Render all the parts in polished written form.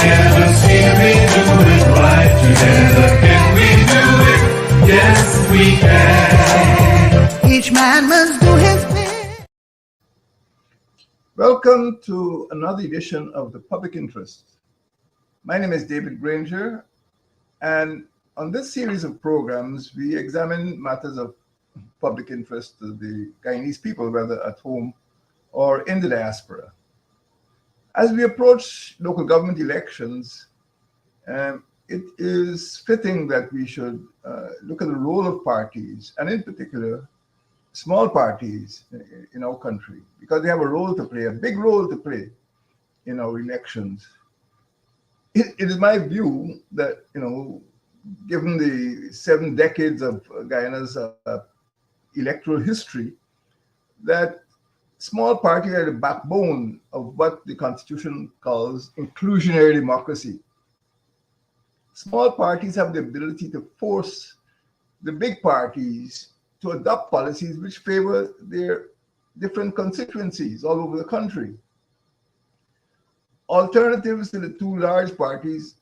together, see we do it right together. Can we do it? Yes, we can. Each man must do his bit. Welcome to another edition of The Public Interest. My name is David Granger, and on this series of programs, we examine matters of public interest to the Guyanese people, whether at home or in the diaspora. As we approach local government elections, it is fitting that we should look at the role of parties, and in particular, small parties in our country, because they have a role to play, a big role to play in our elections. It is my view that, given the 7 decades of Guyana's electoral history, that small parties are the backbone of what the Constitution calls inclusionary democracy. Small parties have the ability to force the big parties to adopt policies which favor their different constituencies all over the country. Alternatives to the 2 large parties,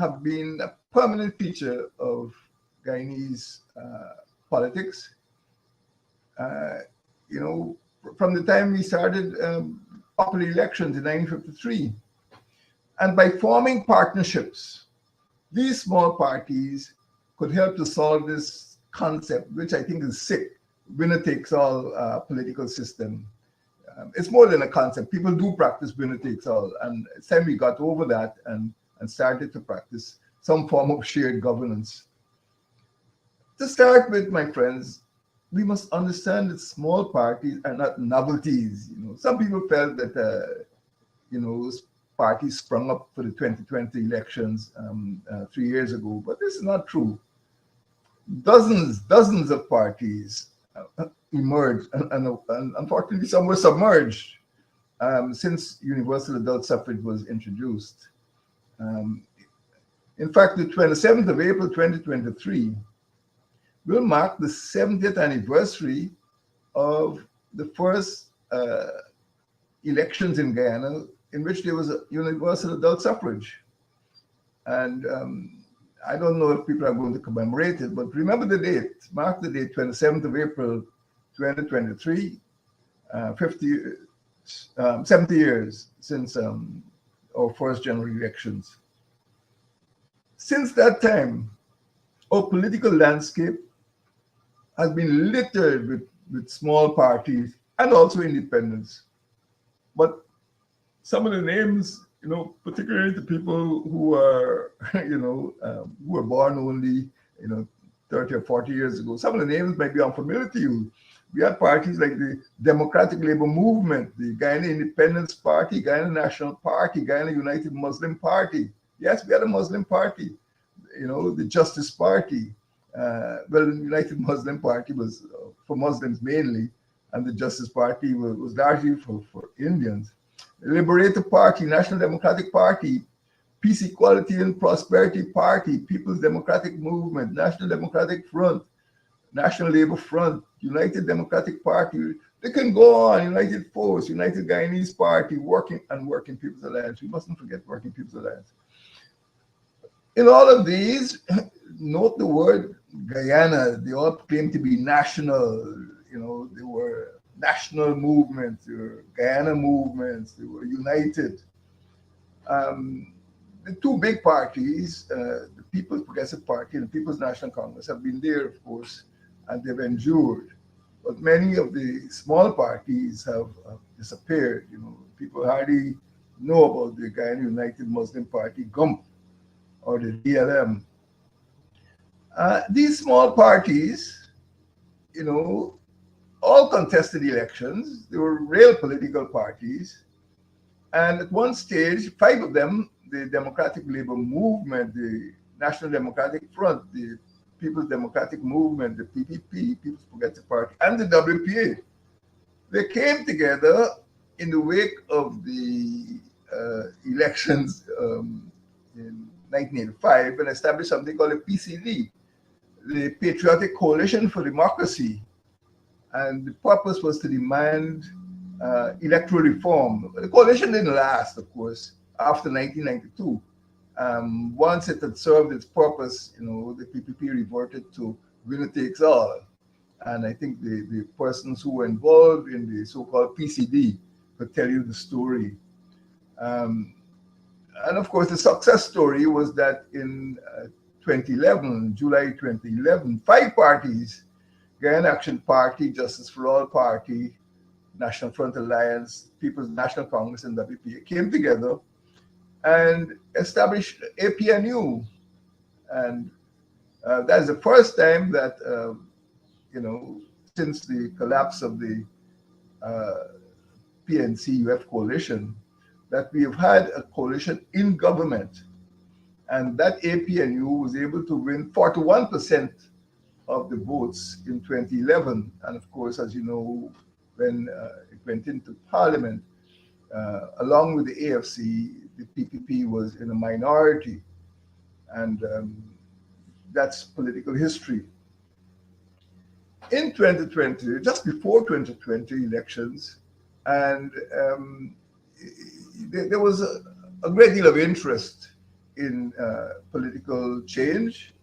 have been a permanent feature of Guyanese politics. From the time we started popular elections in 1953. And by forming partnerships, these small parties could help to solve this concept, which I think is sick, winner-takes-all political system. It's more than a concept. People do practice winner-takes-all, and it's time we got over that and started to practice some form of shared governance. To start with, my friends, we must understand that small parties are not novelties. Some people felt that, parties sprung up for the 2020 elections 3 years ago, but this is not true. Dozens of parties emerged, and unfortunately some were submerged since universal adult suffrage was introduced. In fact, the 27th of April 2023 will mark the 70th anniversary of the first elections in Guyana in which there was a universal adult suffrage. And I don't know if people are going to commemorate it, but remember the date, mark the date, 27th of April, 2023, 70 years since our first general elections. Since that time, our political landscape has been littered with small parties and also independents. But some of the names, particularly the people who are, who were born only, 30 or 40 years ago, some of the names might be unfamiliar to you. We had parties like the Democratic Labour Movement, the Guyana Independence Party, Guyana National Party, Guyana United Muslim Party. Yes, we had a Muslim party, the Justice Party. Well, the United Muslim Party was for Muslims mainly, and the Justice Party was largely for Indians. The Liberator Party, National Democratic Party, Peace, Equality and Prosperity Party, People's Democratic Movement, National Democratic Front, National Labour Front, United Democratic Party. They can go on, United Force, United Guyanese Party, Working People's Alliance. We mustn't forget Working People's Alliance. In all of these, note the word Guyana. They all claim to be national. They were national movements, they were Guyana movements, they were united. The 2 big parties, the People's Progressive Party and the People's National Congress, have been there, of course, and they've endured. But many of the small parties have disappeared. People hardly know about the Guyana United Muslim Party, GUMP, or the DLM. These small parties, all contested elections. They were real political parties. And at one stage, 5 of them, the Democratic Labour Movement, the National Democratic Front, the People's Democratic Movement, the PPP, People's Progressive Party, and the WPA, they came together in the wake of the elections in 1985 and established something called a PCD, the Patriotic Coalition for Democracy. And the purpose was to demand electoral reform. The coalition didn't last, of course, after 1992. Once it had served its purpose, the PPP reverted to winner takes all. And I think the persons who were involved in the so-called PCD could tell you the story. Um, and of course, the success story was that in 2011, July 2011, five parties, Guyana Action Party, Justice for All Party, National Front Alliance, People's National Congress, and WPA came together and established APNU. And that is the first time that, since the collapse of the uh, PNC-UF coalition, that we have had a coalition in government. And that APNU was able to win 41% of the votes in 2011. And of course, as you know, when it went into parliament, along with the AFC, the PPP was in a minority. And that's political history. In 2020, just before 2020 elections, and there was a great deal of interest in political change,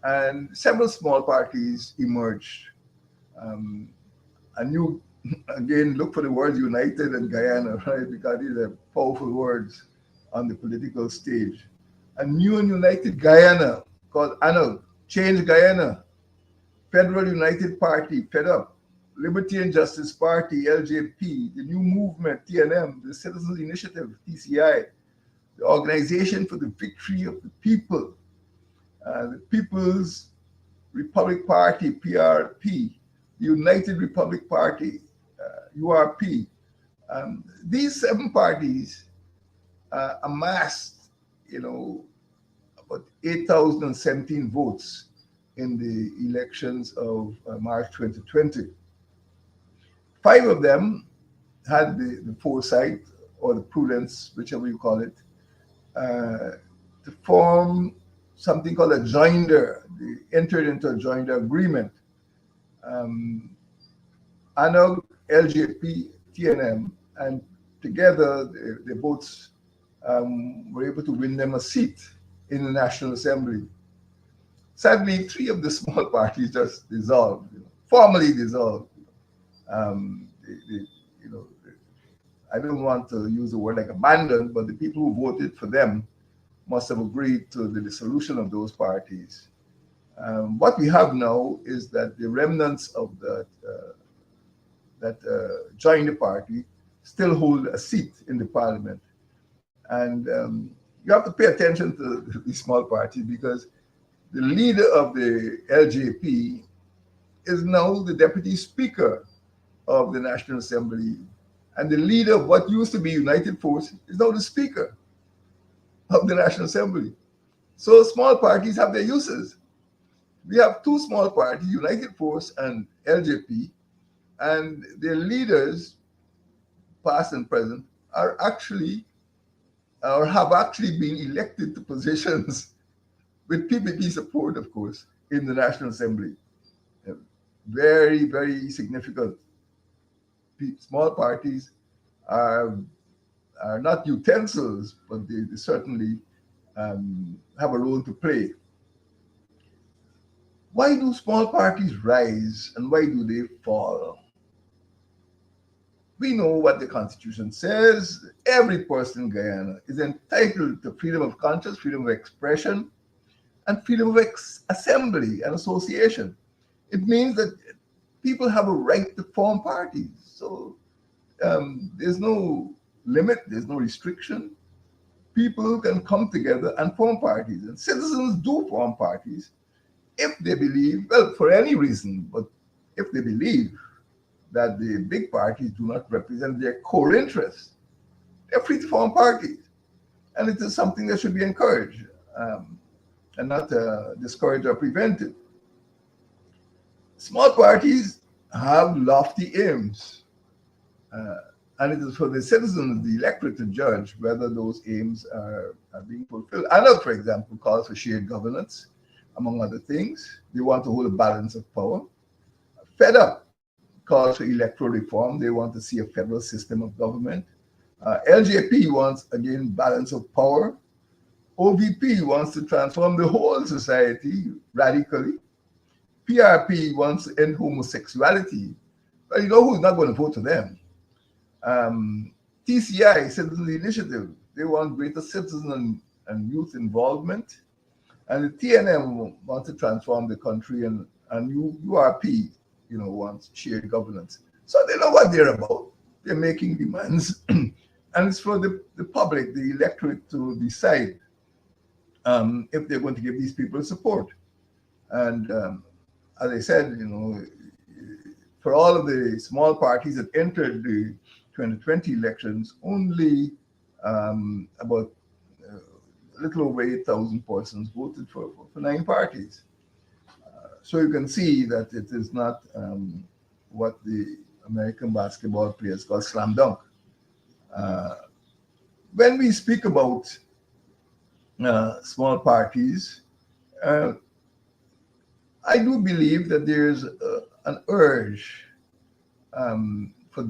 and several small parties emerged. And you, again, look for the words united and Guyana, right? Because these are powerful words on the political stage. A new and united Guyana called ANOG, Change Guyana, Federal United Party, Fed Up, Liberty and Justice Party, LJP, the New Movement, TNM, the Citizens Initiative, TCI, the Organization for the Victory of the People, the People's Republic Party, PRP, the United Republic Party, URP. These seven parties amassed, about 8,017 votes in the elections of March 2020. Five of them had the foresight or the prudence, whichever you call it, to form something called a joinder. They entered into a joinder agreement. ANOG, LJP, TNM, and together they both were able to win them a seat in the National Assembly. Sadly, three of the small parties just dissolved, formally dissolved. I don't want to use the word like abandoned, but the people who voted for them must have agreed to the dissolution of those parties. What we have now is that the remnants of that joined the party still hold a seat in the parliament. And you have to pay attention to these small parties because the leader of the LJP is now the deputy speaker of the National Assembly. And the leader of what used to be United Force is now the speaker of the National Assembly. So small parties have their uses. We have two small parties, United Force and LJP, and their leaders, past and present, are actually or have actually been elected to positions with PPP support, of course, in the National Assembly. Very, very significant. Small parties are not utensils, but they certainly have a role to play. Why do small parties rise and why do they fall? We know what the Constitution says. Every person in Guyana is entitled to freedom of conscience, freedom of expression, and freedom of assembly and association. It means that people have a right to form parties. So there's no limit, there's no restriction. People can come together and form parties. And citizens do form parties if they believe, well, for any reason, but if they believe that the big parties do not represent their core interests, they're free to form parties. And it is something that should be encouraged and not discouraged or prevented. Small parties have lofty aims. And it is for the citizens, the electorate, to judge whether those aims are being fulfilled. ANOG, for example, calls for shared governance, among other things. They want to hold a balance of power. Fed Up calls for electoral reform. They want to see a federal system of government. LJP wants, again, balance of power. OVP wants to transform the whole society radically. PRP wants to end homosexuality. But you know who's not going to vote for them? TCI, Citizens Initiative, they want greater citizen and youth involvement. And the TNM wants to transform the country, and URP, wants shared governance. So they know what they're about. They're making demands. And it's for the public, the electorate, to decide if they're going to give these people support. And as I said, for all of the small parties that entered the 2020 elections, only about a little over 8,000 persons voted for 9 parties. So you can see that it is not what the American basketball players call slam dunk. When we speak about small parties, I do believe that there's an urge for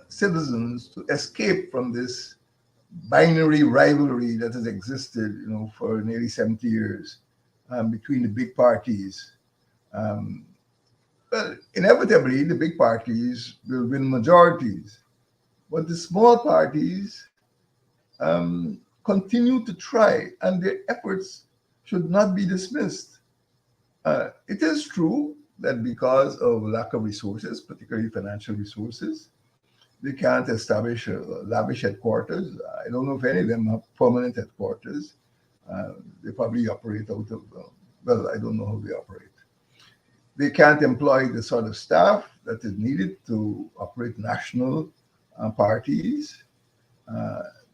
citizens to escape from this binary rivalry that has existed, for nearly 70 years between the big parties. Well, inevitably, the big parties will win majorities, but the small parties continue to try, and their efforts should not be dismissed. It is true that because of lack of resources, particularly financial resources, they can't establish lavish headquarters. I don't know if any of them have permanent headquarters. They probably operate out of, I don't know how they operate. They can't employ the sort of staff that is needed to operate national parties.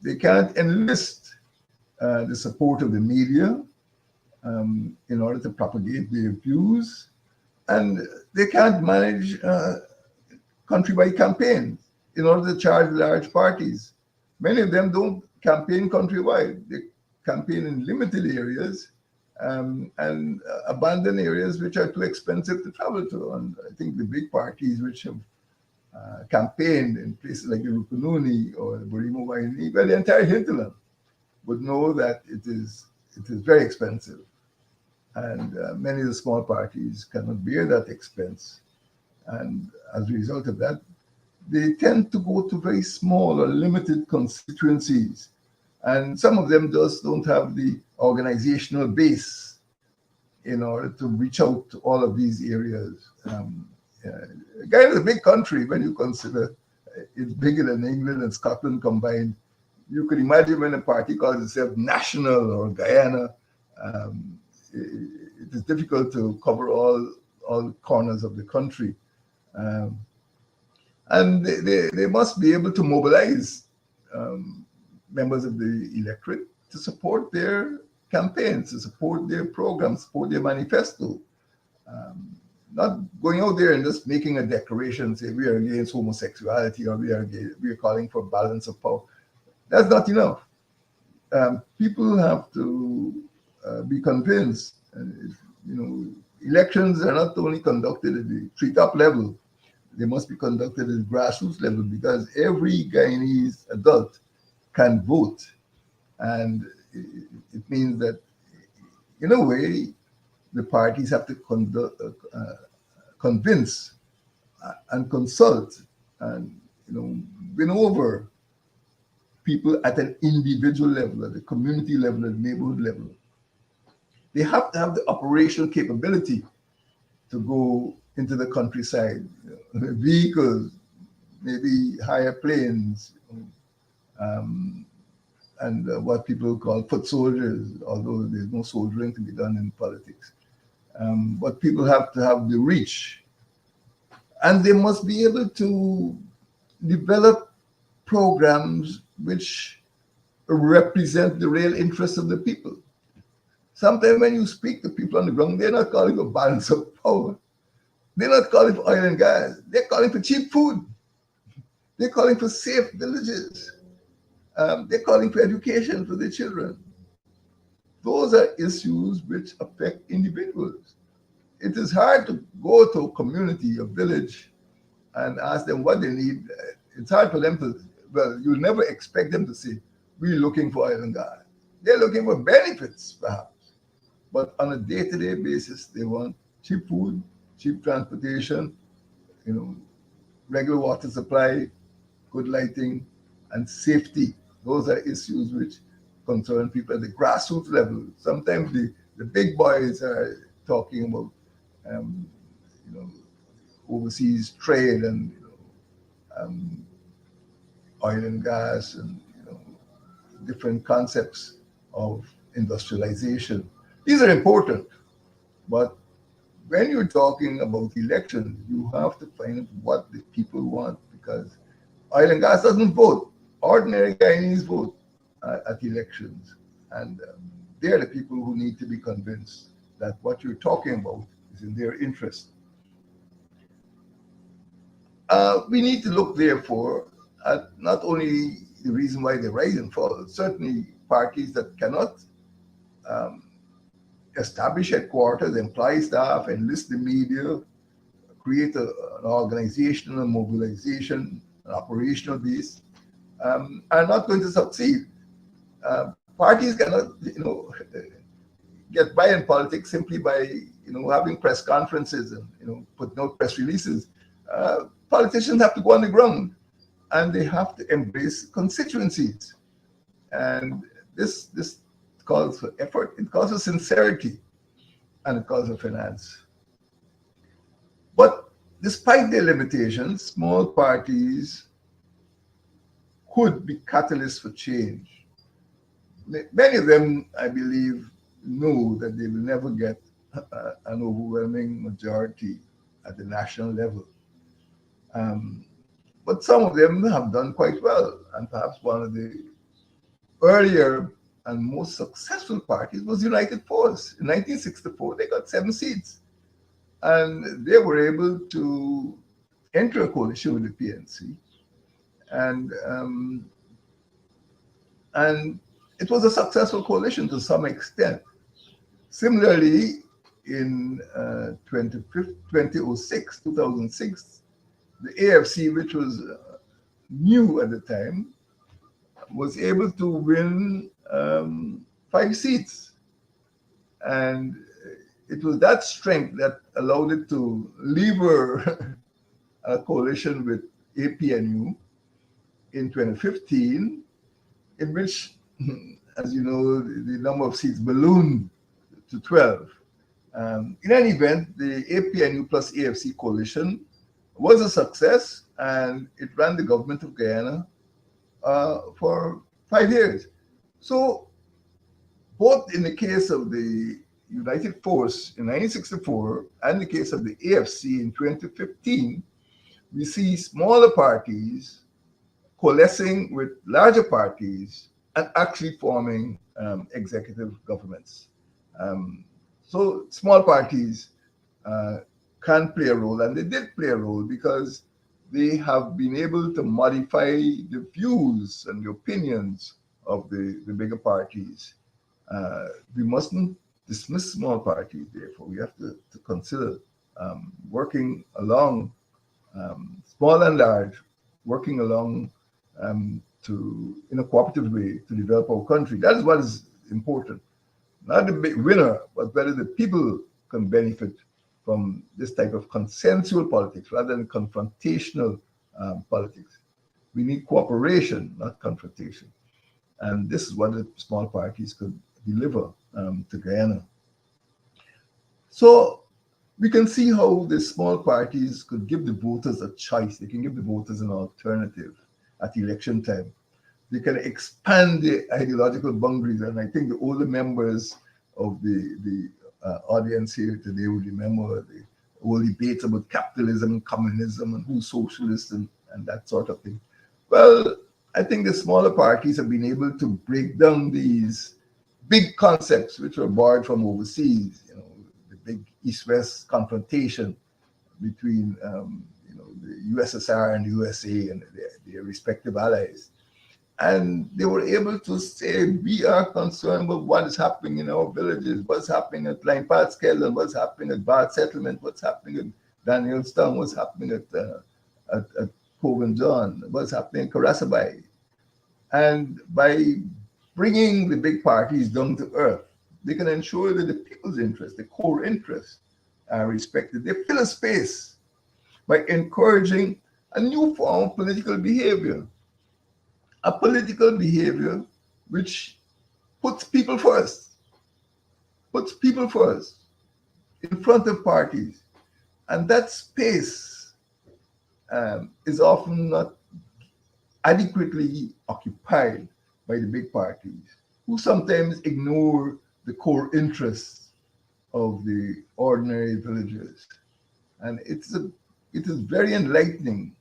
They can't enlist the support of the media in order to propagate their views. And they can't manage countrywide campaigns in order to charge large parties. Many of them don't campaign countrywide. They campaign in limited areas and abandon areas which are too expensive to travel to. And I think the big parties which have campaigned in places like the Rupununi or the Burimo Waini, well, the entire hinterland would know that it is very expensive. And many of the small parties cannot bear that expense. And as a result of that, they tend to go to very small or limited constituencies. And some of them just don't have the organizational base in order to reach out to all of these areas. Ghana is a big country when you consider it's bigger than England and Scotland combined. You could imagine when a party calls itself National or Guyana, it is difficult to cover all corners of the country. And they must be able to mobilize members of the electorate to support their campaigns, to support their programs, support their manifesto. Not going out there and just making a declaration, say we are against homosexuality or we are calling for balance of power. That's not enough. People have to be convinced. Elections are not only conducted at the treetop level, they must be conducted at the grassroots level because every Guyanese adult can vote. And it means that, in a way, the parties have to convince and consult and win over people at an individual level, at the community level, at the neighborhood level. They have to have the operational capability to go into the countryside, vehicles, maybe hire planes, and what people call foot soldiers, although there's no soldiering to be done in politics. But people have to have the reach. And they must be able to develop programs which represent the real interests of the people. Sometimes when you speak to people on the ground, they're not calling for balance of power. They're not calling for oil and gas. They're calling for cheap food. They're calling for safe villages. They're calling for education for their children. Those are issues which affect individuals. It is hard to go to a community, a village, and ask them what they need. It's hard for them to well, you'll never expect them to say, we're looking for oil and gas. They're looking for benefits, perhaps. But on a day-to-day basis, they want cheap food, cheap transportation, you know, regular water supply, good lighting, and safety. Those are issues which concern people at the grassroots level. Sometimes the big boys are talking about, um, you know, overseas trade and um, oil and gas and different concepts of industrialization. These are important, but when you're talking about elections, you have to find what the people want because oil and gas doesn't vote. Ordinary Guyanese vote at elections. And they're the people who need to be convinced that what you're talking about is in their interest. We need to look, therefore, at not only the reason why they rise and fall, certainly parties that cannot um, establish headquarters, employ staff, enlist the media, create an organizational mobilization, an operational base, are not going to succeed. Parties cannot, get by in politics simply by, having press conferences and, putting out press releases. Politicians have to go on the ground and they have to embrace constituencies. And this calls for effort, it calls for sincerity, and it calls for finance. But despite their limitations, small parties could be catalysts for change. Many of them, I believe, know that they will never get an overwhelming majority at the national level. But some of them have done quite well, and perhaps one of the earlier and most successful parties was United Force. In 1964, they got 7 seats, and they were able to enter a coalition with the PNC, and it was a successful coalition to some extent. Similarly, in 2006, the AFC, which was new at the time, was able to win 5 seats. And it was that strength that allowed it to lever a coalition with APNU in 2015, in which, as you know, the number of seats ballooned to 12. In any event, the APNU plus AFC coalition was a success, and it ran the government of Guyana for 5 years. So both in the case of the United Force in 1964 and the case of the AFC in 2015, we see smaller parties coalescing with larger parties and actually forming executive governments. So small parties can play a role, and they did play a role because they have been able to modify the views and the opinions of the bigger parties. We mustn't dismiss small parties, therefore. We have to consider working along, small and large, working along in a cooperative way to develop our country. That is what is important. Not the big winner, but whether the people can benefit from this type of consensual politics rather than confrontational politics. We need cooperation, not confrontation. And this is what the small parties could deliver to Guyana. So we can see how the small parties could give the voters a choice. They can give the voters an alternative at election time. They can expand the ideological boundaries. And I think the older members of the audience here today will remember the old debates about capitalism and communism and who's socialist and that sort of thing. Well, I think the smaller parties have been able to break down these big concepts which were borrowed from overseas, the big East-West confrontation between the USSR and the USA and their respective allies. And they were able to say, we are concerned with what is happening in our villages, what's happening at Line Patskell, and what's happening at Bard Settlement, what's happening at Danielstown, what's happening at Cove and John, what's happening in Karasabai. And by bringing the big parties down to earth, they can ensure that the people's interests, the core interests, are respected. They fill a space by encouraging a new form of political behavior, a political behavior which puts people first in front of parties. And that space is often not adequately occupied by the big parties, who sometimes ignore the core interests of the ordinary villagers. And it is very enlightening.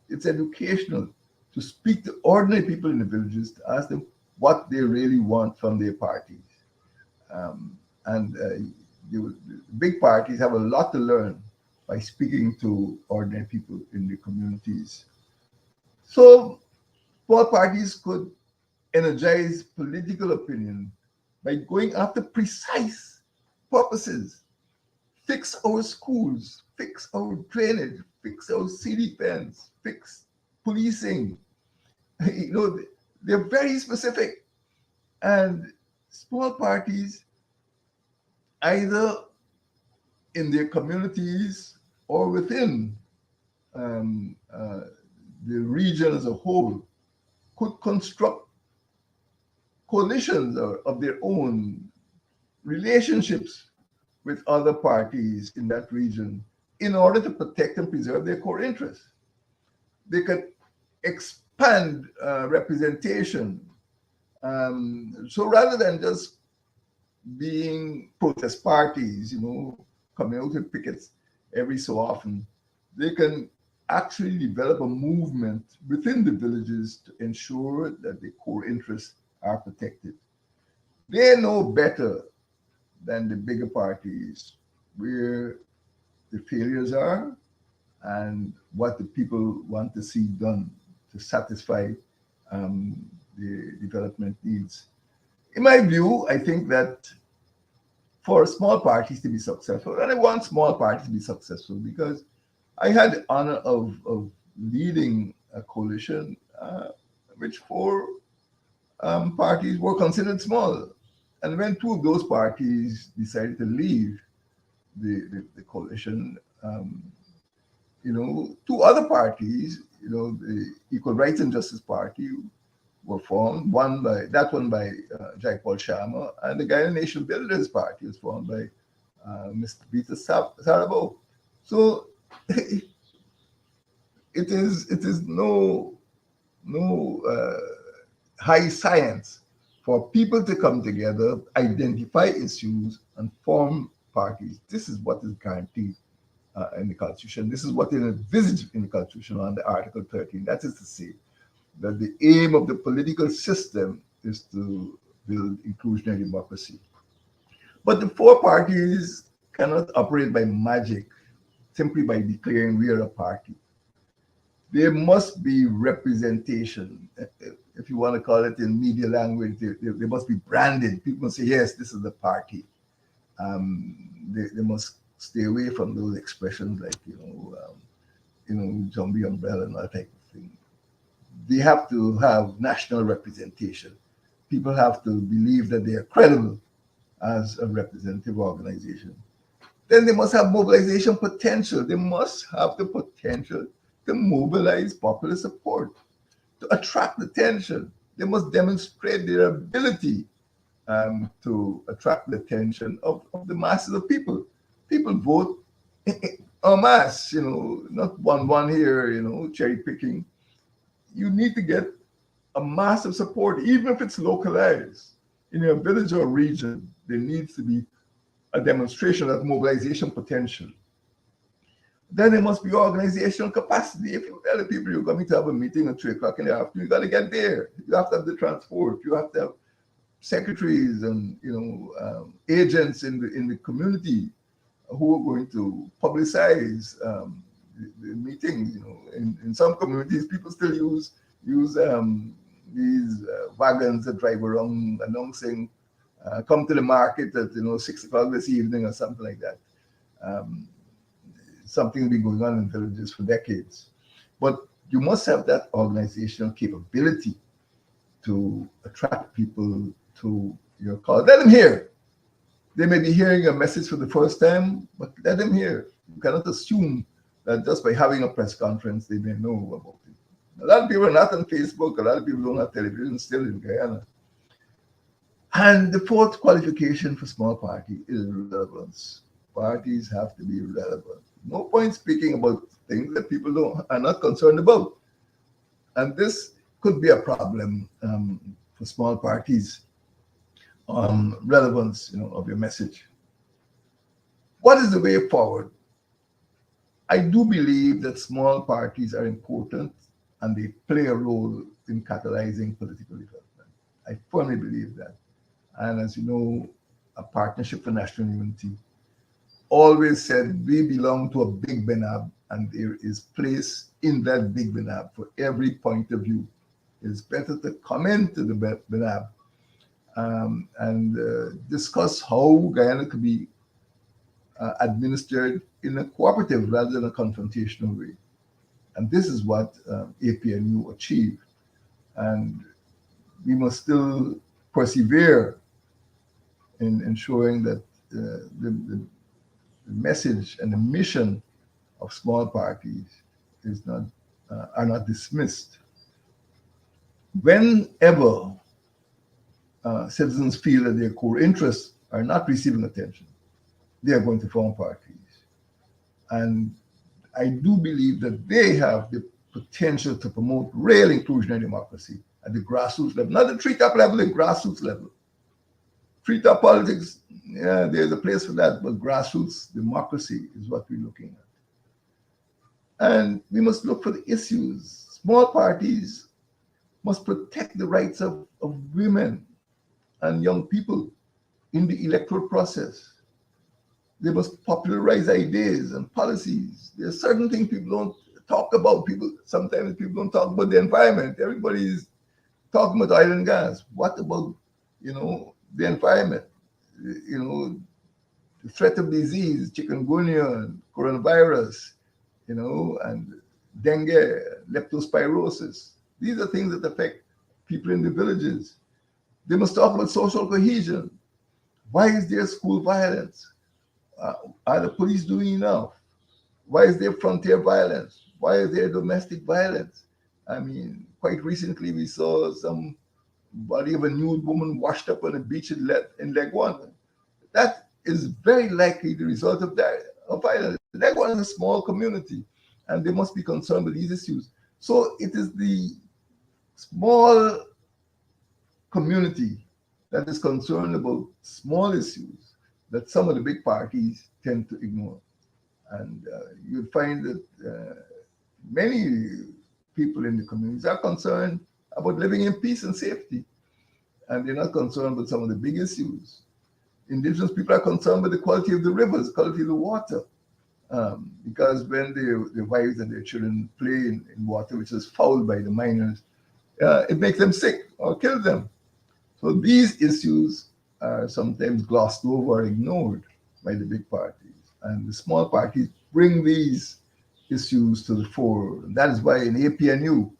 It's educational to speak to ordinary people in the villages to ask them what they really want from their parties. And the big parties have a lot to learn by speaking to ordinary people in the communities. So small parties could energize political opinion by going after precise purposes. Fix our schools, fix our drainage, fix our city pens, fix policing. You know, they're very specific. And small parties, either in their communities or within um, uh, the region as a whole, could construct coalitions of their own, relationships with other parties in that region in order to protect and preserve their core interests. They could expand representation. So rather than just being protest parties, you know, coming out with pickets every so often, they can actually develop a movement within the villages to ensure that the core interests are protected. They know better than the bigger parties where the failures are and what the people want to see done to satisfy um, the development needs. In my view, I think that for small parties to be successful, and I want small parties to be successful because I had the honor of leading a coalition which four parties were considered small. And when two of those parties decided to leave the coalition, you know, two other parties, you know, the Equal Rights and Justice Party were formed, one by Jack Paul Sharma, and the Guyana Nation Builders Party was formed by Mr. Peter Sarabo. So it is no high science for people to come together, identify issues, and form parties. This is what is guaranteed in the Constitution. This is what is envisaged in the Constitution under Article 13. That is to say, that the aim of the political system is to build inclusionary democracy. But the four parties cannot operate by magic simply by declaring we are a party. There must be representation. If you want to call it in media language, they must be branded. People must say, yes, this is the party. They must stay away from those expressions like, zombie umbrella and that type of thing. They have to have national representation. People have to believe that they are credible as a representative organization. Then they must have mobilization potential. They must have the potential to mobilize popular support, to attract attention. They must demonstrate their ability to attract the attention of the masses of people. People vote en masse, you know, not one here, you know, cherry picking. You need to get a massive support, even if it's localized. In a village or region, there needs to be a demonstration of mobilization potential. Then there must be organizational capacity. If you tell the people you're coming to have a meeting at 3 o'clock in the afternoon, you got to get there. You have to have the transport. You have to have secretaries and agents in the community who are going to publicize the meetings. You know, in some communities, people still use these wagons that drive around announcing, "Come to the market at 6 o'clock this evening" or something like that. Something been going on in villages for decades, but you must have that organizational capability to attract people to your cause. Let them hear. They may be hearing a message for the first time, but let them hear. You cannot assume that just by having a press conference they may know about it. A lot of people are not on Facebook. A lot of people don't have television still in Guyana. And the fourth qualification for small party is relevance. Parties have to be relevant. No point speaking about things that people are not concerned about. And this could be a problem for small parties. Relevance, of your message. What is the way forward? I do believe that small parties are important and they play a role in catalyzing political development. I firmly believe that. And as you know, a Partnership for National Unity always said we belong to a big Benab and there is place in that big Benab for every point of view. It's better to come into the Benab and discuss how Guyana could be administered in a cooperative rather than a confrontational way. And this is what APNU achieved. And we must still persevere in ensuring that the message and the mission of small parties is not are not dismissed. Whenever citizens feel that their core interests are not receiving attention, they are going to form parties. And I do believe that they have the potential to promote real inclusionary democracy at the grassroots level, not the treetop level, the grassroots level. Treetop politics, yeah, there's a place for that, but grassroots democracy is what we're looking at. And we must look for the issues. Small parties must protect the rights of women and young people in the electoral process. They must popularize ideas and policies. There are certain things people don't talk about. Sometimes people don't talk about the environment. Everybody's talking about oil and gas. What about, the environment? The threat of disease, chikungunya, and coronavirus, and dengue, leptospirosis. These are things that affect people in the villages. They must talk about social cohesion. Why is there school violence? Are the police doing enough? Why is there frontier violence? Why is there domestic violence? I mean, quite recently we saw some body of a nude woman washed up on a beach in Leguan. That is very likely the result of violence. Leguan is a small community, and they must be concerned with these issues. So it is the small community that is concerned about small issues that some of the big parties tend to ignore. And you'll find that many people in the communities are concerned about living in peace and safety. And they're not concerned with some of the big issues. Indigenous people are concerned with the quality of the rivers, quality of the water. Because when their wives and their children play in water which is fouled by the miners, it makes them sick or kills them. So these issues are sometimes glossed over or ignored by the big parties. And the small parties bring these issues to the fore. And that is why in APNU,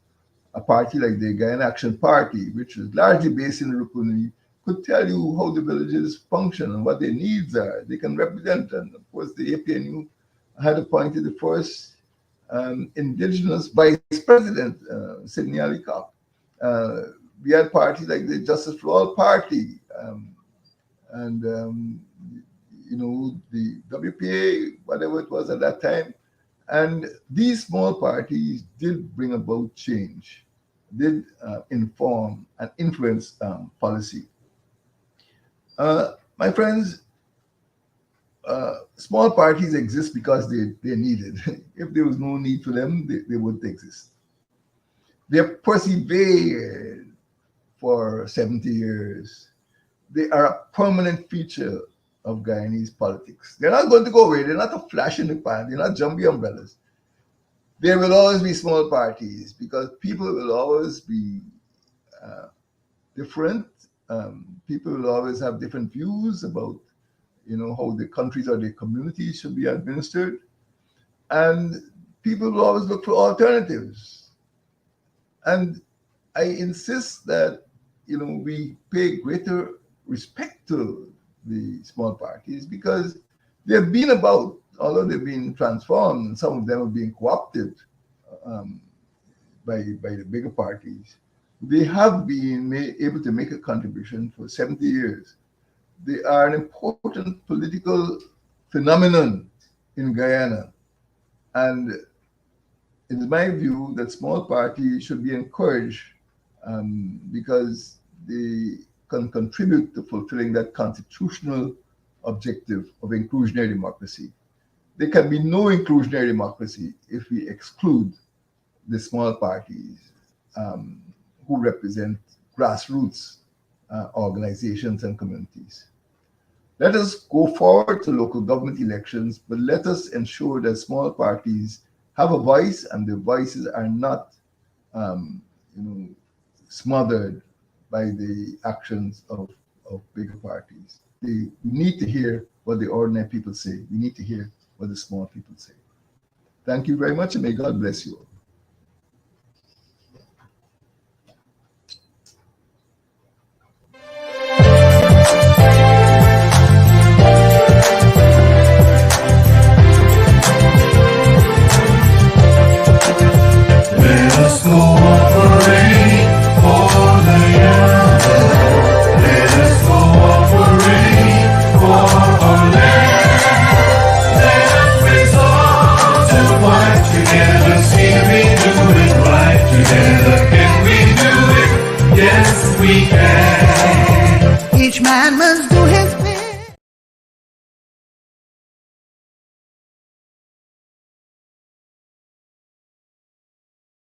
a party like the Guyana Action Party, which is largely based in Rukuni, could tell you how the villages function and what their needs are. They can represent, and of course the APNU had appointed the first indigenous vice president, Sidney Ali Cock. We had parties like the Justice for All Party, and the WPA, whatever it was at that time. And these small parties did bring about change, did inform and influence policy. My friends, small parties exist because they're needed. If there was no need for them, they wouldn't exist. They have persevered for 70 years. They are a permanent feature of Guyanese politics. They're not going to go away. They're not a flash in the pan. They're not jumpy umbrellas. There will always be small parties because people will always be different. People will always have different views about, how the countries or the communities should be administered. And people will always look for alternatives. And I insist that we pay greater respect to the small parties because they've been about, although they've been transformed, and some of them have been co-opted um, by the bigger parties. They have been able to make a contribution for 70 years. They are an important political phenomenon in Guyana. And it is my view that small parties should be encouraged because they can contribute to fulfilling that constitutional objective of inclusionary democracy. There can be no inclusionary democracy if we exclude the small parties who represent grassroots organizations and communities. Let us go forward to local government elections, but let us ensure that small parties have a voice and their voices are not smothered by the actions of bigger parties. We need to hear what the ordinary people say. We need to hear what the small people say. Thank you very much, and may God bless you all. Let us cooperate for the younger. Let us cooperate for our land. Let us resolve to fight together. See we do it right together. Can we do it? Yes, we can. Each man must do